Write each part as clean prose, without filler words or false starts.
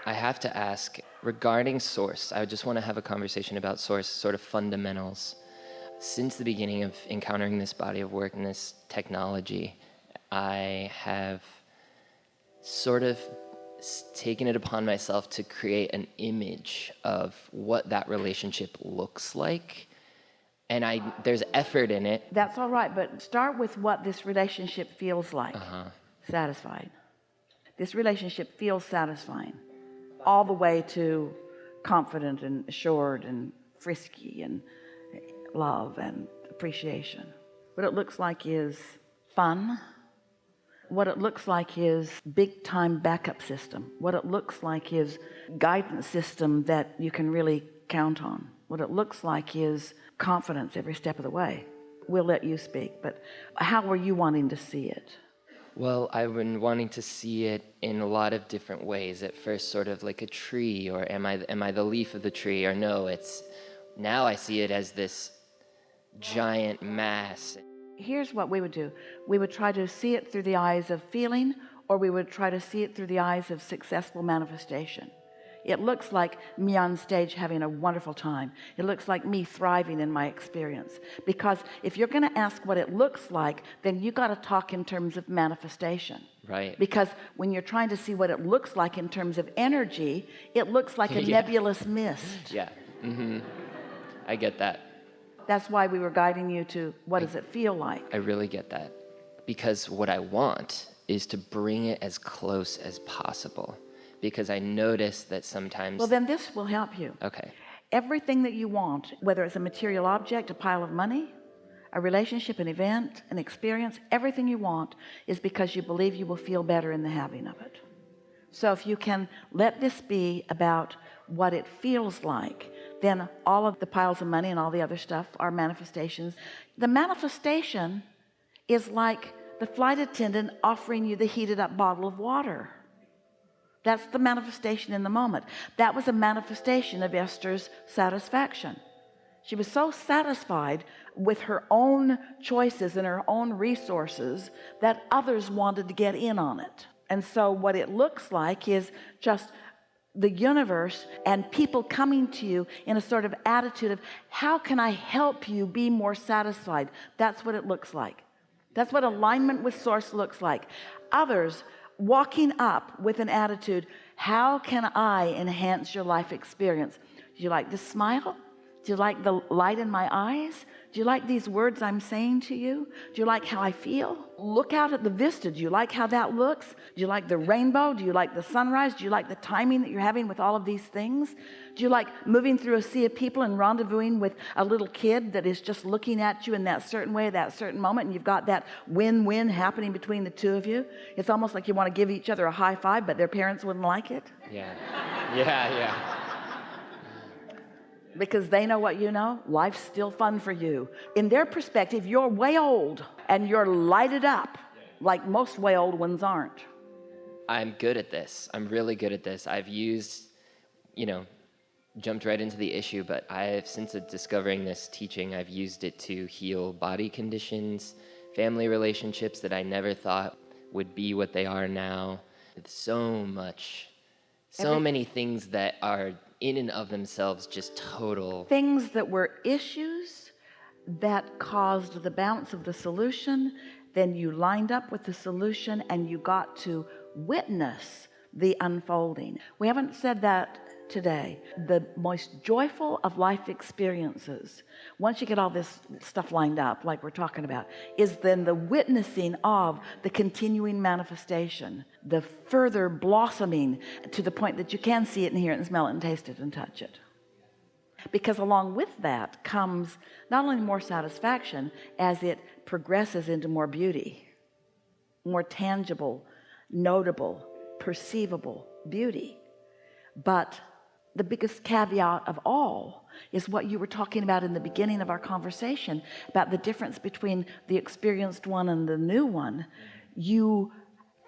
I have to ask, regarding source, I just want to have a conversation about source, sort of fundamentals. Since the beginning of encountering this body of work and this technology, I have sort of taken it upon myself to create an image of what that relationship looks like. And there's effort in it. That's all right, but start with what this relationship feels like. Satisfied. This relationship feels satisfying. All the way to confident and assured and frisky and love and appreciation. What it looks like is fun. What it looks like is big time backup system. What it looks like is guidance system that you can really count on. What it looks like is confidence every step of the way. We'll let you speak, but how were you wanting to see it? Well, I've been wanting to see it in a lot of different ways. At first, sort of like a tree, or am I the leaf of the tree, or no, now I see it as this giant mass. Here's what we would do. We would try to see it through the eyes of feeling, or we would try to see it through the eyes of successful manifestation. It looks like me on stage having a wonderful time. It looks like me thriving in my experience. Because if you're going to ask what it looks like, then you got to talk in terms of manifestation. Right. Because when you're trying to see what it looks like in terms of energy, it looks like a nebulous mist. Yeah. I get that. That's why we were guiding you to what does it feel like. I really get that. Because what I want is to bring it as close as possible. Because I notice that sometimes... Well, then this will help you. Okay. Everything that you want, whether it's a material object, a pile of money, a relationship, an event, an experience, everything you want is because you believe you will feel better in the having of it. So if you can let this be about what it feels like, then all of the piles of money and all the other stuff are manifestations. The manifestation is like the flight attendant offering you the heated up bottle of water. That's the manifestation in the moment. That was a manifestation of Esther's satisfaction. She was so satisfied with her own choices and her own resources that others wanted to get in on it. And so what it looks like is just the universe and people coming to you in a sort of attitude of, how can I help you be more satisfied? That's what it looks like. That's what alignment with source looks like. Others walking up with an attitude, how can I enhance your life experience? Do you like this smile? Do you like the light in my eyes? Do you like these words I'm saying to you? Do you like how I feel? Look out at the vista. Do you like how that looks? Do you like the rainbow? Do you like the sunrise? Do you like the timing that you're having with all of these things? Do you like moving through a sea of people and rendezvousing with a little kid that is just looking at you in that certain way, that certain moment, and you've got that win-win happening between the two of you? It's almost like you want to give each other a high five, but their parents wouldn't like it. Yeah. Because they know what you know. Life's still fun for you. In their perspective, you're way old and you're lighted up like most way old ones aren't. I'm good at this. I'm really good at this. I've used, jumped right into the issue, but since discovering this teaching, I've used it to heal body conditions, family relationships that I never thought would be what they are now. So many things that are in and of themselves just total. Things that were issues that caused the bounce of the solution, then you lined up with the solution and you got to witness the unfolding. We haven't said that today. The most joyful of life experiences, once you get all this stuff lined up like we're talking about, is then the witnessing of the continuing manifestation, the further blossoming to the point that you can see it and hear it and smell it and taste it and touch it. Because along with that comes not only more satisfaction as it progresses into more beauty, more tangible, notable, perceivable beauty, but the biggest caveat of all is what you were talking about in the beginning of our conversation about the difference between the experienced one and the new one. You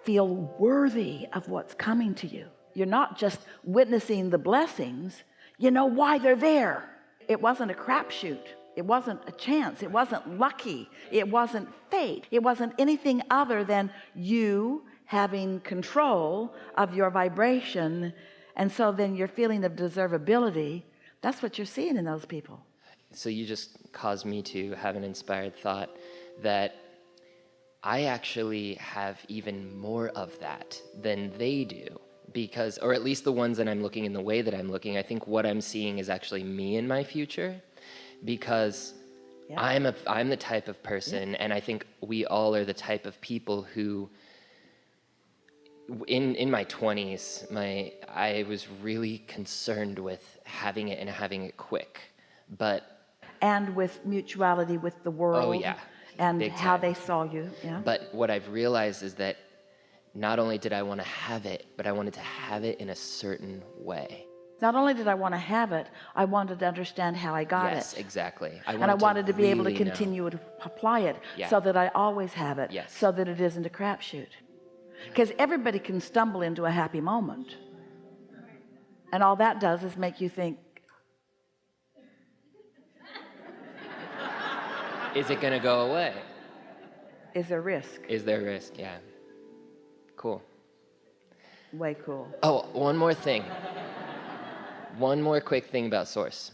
feel worthy of what's coming to you. You're not just witnessing the blessings. You know why they're there. It wasn't a crapshoot. It wasn't a chance. It wasn't lucky. It wasn't fate. It wasn't anything other than you having control of your vibration And so then your feeling of deservability, that's what you're seeing in those people. So you just caused me to have an inspired thought that I actually have even more of that than they do, because, or at least the ones that I'm looking in the way that I'm looking, I think what I'm seeing is actually me in my future, because I'm the type of person, and I think we all are the type of people who, in my 20s, I was really concerned with having it and having it quick, and with mutuality with the world, and big how time. they saw you. But what I've realized is that not only did I want to have it, but I wanted to have it in a certain way. Not only did I want to have it, I wanted to understand how I got it. Yes, exactly. I wanted to be able to really continue to apply it so that I always have it, so that it isn't a crapshoot. Because everybody can stumble into a happy moment, and all that does is make you think, is it going to go away? Is there risk? Is there risk? Yeah. Cool. Way cool. Oh, one more thing. One more quick thing about Source.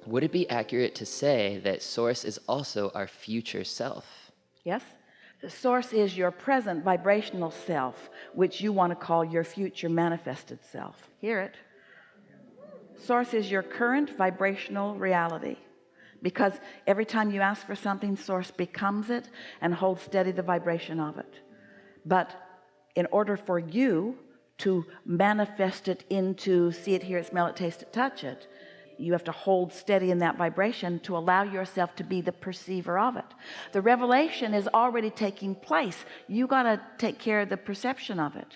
Would it be accurate to say that Source is also our future self? Yes. The Source is your present vibrational self, which you want to call your future manifested self. Hear it. Source is your current vibrational reality, because every time you ask for something, Source becomes it and holds steady the vibration of it. But in order for you to manifest it into see it, hear it, smell it, taste it, touch it, you have to hold steady in that vibration to allow yourself to be the perceiver of it. The revelation is already taking place. You got to take care of the perception of it.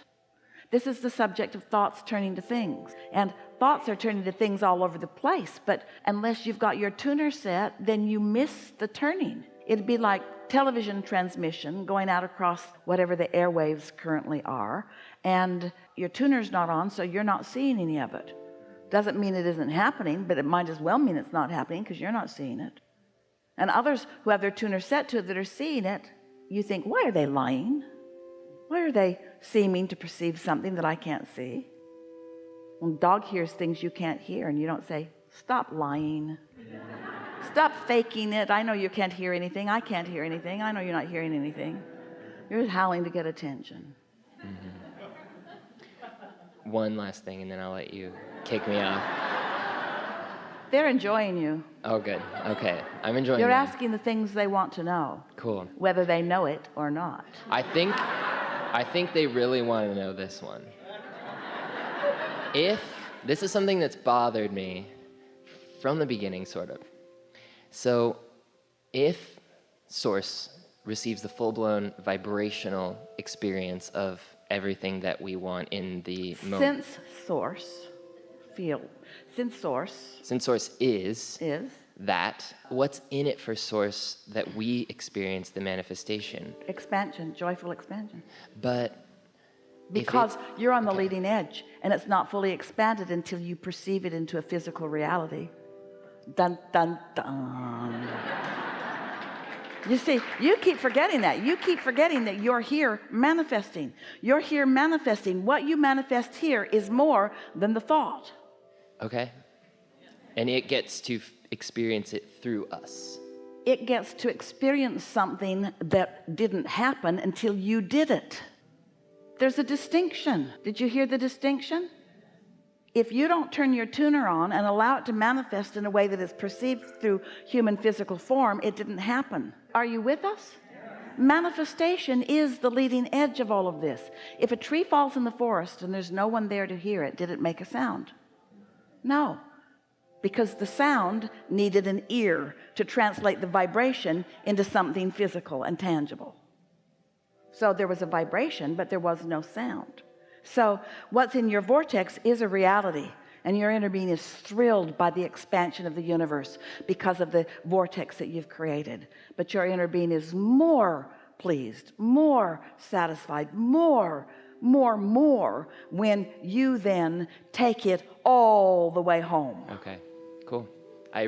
This is the subject of thoughts turning to things, and thoughts are turning to things all over the place, but unless you've got your tuner set, then you miss the turning. It'd be like television transmission going out across whatever the airwaves currently are, and your tuner's not on, so you're not seeing any of it. Doesn't mean it isn't happening, but it might as well mean it's not happening because you're not seeing it. And others who have their tuner set to it that are seeing it, you think, why are they lying? Why are they seeming to perceive something that I can't see? When dog hears things you can't hear, and you don't say, stop lying. Stop faking it. I know you can't hear anything. I can't hear anything. I know you're not hearing anything. You're just howling to get attention. One last thing, and then I'll let you kick me off. They're enjoying you. Oh, good. Okay. I'm enjoying You're them. asking the things they want to know. Cool. Whether they know it or not. I think they really want to know this one. If this is something that's bothered me from the beginning, sort of. So if Source receives the full-blown vibrational experience of everything that we want in the moment. Since Source is that, what's in it for Source that we experience the manifestation? Expansion, joyful expansion. But because you're on the leading edge, and it's not fully expanded until you perceive it into a physical reality. Dun, dun, dun. You see, you keep forgetting that. You keep forgetting that you're here manifesting. You're here manifesting. What you manifest here is more than the thought. Okay. And it gets to experience it through us. It gets to experience something that didn't happen until you did it. There's a distinction. Did you hear the distinction? If you don't turn your tuner on and allow it to manifest in a way that is perceived through human physical form, it didn't happen. Are you with us? Manifestation is the leading edge of all of this. If a tree falls in the forest and there's no one there to hear it, did it make a sound? No, because the sound needed an ear to translate the vibration into something physical and tangible. So there was a vibration, but there was no sound. So what's in your vortex is a reality, and your inner being is thrilled by the expansion of the universe because of the vortex that you've created. But your inner being is more pleased, more satisfied, more when you then take it all the way home. Okay, cool. I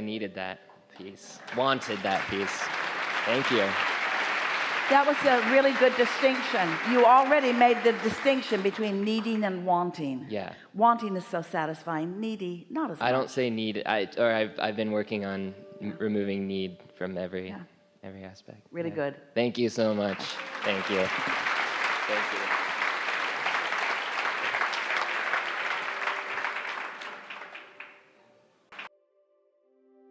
needed that piece. Wanted that piece. Thank you. That was a really good distinction. You already made the distinction between needing and wanting. Yeah. Wanting is so satisfying. Needy, not as much. I don't say need. I've been working on removing need from every aspect. Really good. Thank you so much. Thank you. Thank you.